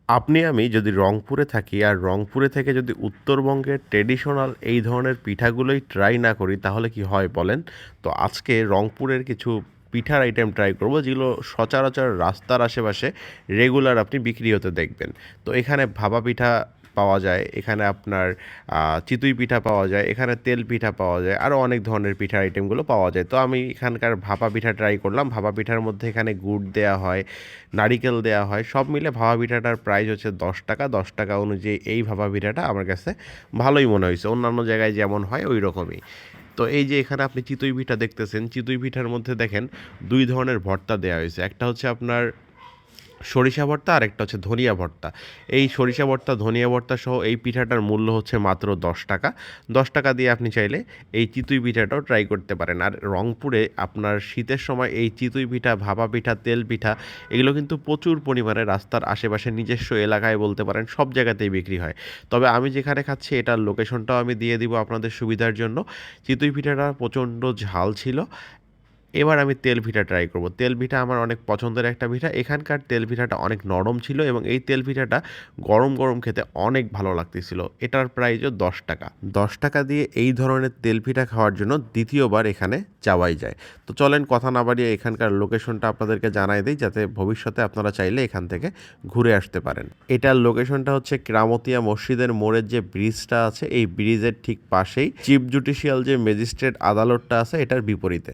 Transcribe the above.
আপনি আমি যদি রংপুরে থাকি আর রংপুরে থেকে যদি উত্তরবঙ্গের ট্রেডিশনাল এই ধরনের পিঠাগুলোই ট্রাই না করি তাহলে কি হয় বলেন? তো আজকে রংপুরের কিছু পিঠার আইটেম ট্রাই করব যেগুলো সচরাচর রাস্তার আশেপাশে রেগুলার আপনি বিক্রি হতে দেখবেন। তো এখানে ভাপা পিঠা পাওয়া যায়, এখানে আপনার চিতই পিঠা পাওয়া যায়, এখানে তেল পিঠা পাওয়া যায়, আরও অনেক ধরনের পিঠার আইটেমগুলো পাওয়া যায়। তো আমি এখানকার ভাপা পিঠা ট্রাই করলাম। ভাপা পিঠার মধ্যে এখানে গুড় দেয়া হয়, নারিকেল দেয়া হয়, সব মিলে ভাপা পিঠাটার প্রাইস হচ্ছে 10 টাকা। 10 টাকা অনুযায়ী এই ভাপা পিঠাটা আমার কাছে ভালোই মনে হয়েছে, অন্যান্য জায়গায় যেমন হয় ওই রকমই। তো এই যে এখানে আপনি চিতই পিঠা দেখতেছেন, চিতই পিঠার মধ্যে দেখেন দুই ধরনের ভর্তা দেওয়া হয়েছে। একটা হচ্ছে আপনার সরিষা ভর্তা আর একটা হচ্ছে ধনিয়া ভর্তা। এই সরিষা ভর্তা ধনিয়া ভর্তা সহ এই পিঠাটার মূল্য হচ্ছে মাত্র 10 টাকা। 10 টাকা দিয়ে আপনি চাইলে এই চিতই পিঠাটাও ট্রাই করতে পারেন। আর রংপুরে আপনার শীতের সময় এই চিতই পিঠা, ভাপা পিঠা, তেল পিঠা এগুলো কিন্তু প্রচুর পরিমাণে রাস্তার আশেপাশে নিজস্ব এলাকায় বলতে পারেন সব জায়গাতেই বিক্রি হয়। তবে আমি যেখানে খাচ্ছি এটার লোকেশনটাও আমি দিয়ে দিব আপনাদের সুবিধার জন্য। চিতই পিঠাটা প্রচণ্ড ঝাল ছিল। এবার আমি তেল পিঠা ট্রাই করব। তেল পিঠা আমার অনেক পছন্দের একটা পিঠা। এখানকার তেল পিঠাটা অনেক নরম ছিল এবং এই তেল পিঠাটা গরম, গরম খেতে অনেক ভালো লাগতেছিল। এটার প্রাইসও 10 টাকা। 10 টাকা দিয়ে এই ধরনের তেল পিঠা খাওয়ার জন্য দ্বিতীয়বার এখানে যাওয়াই যায়। তো চলেন কথা না বাড়িয়ে এখানকার লোকেশনটা আপনাদেরকে জানাই দেই যাতে ভবিষ্যতে আপনারা চাইলে এখান থেকে ঘুরে আসতে পারেন। এটার লোকেশনটা হচ্ছে কেরামতিয়া মসজিদের মোড়ের যে ব্রিজটা আছে এই ব্রিজের ঠিক পাশেই চিফ জুডিশিয়াল যে ম্যাজিস্ট্রেট আদালতটা আছে এটার বিপরীতে।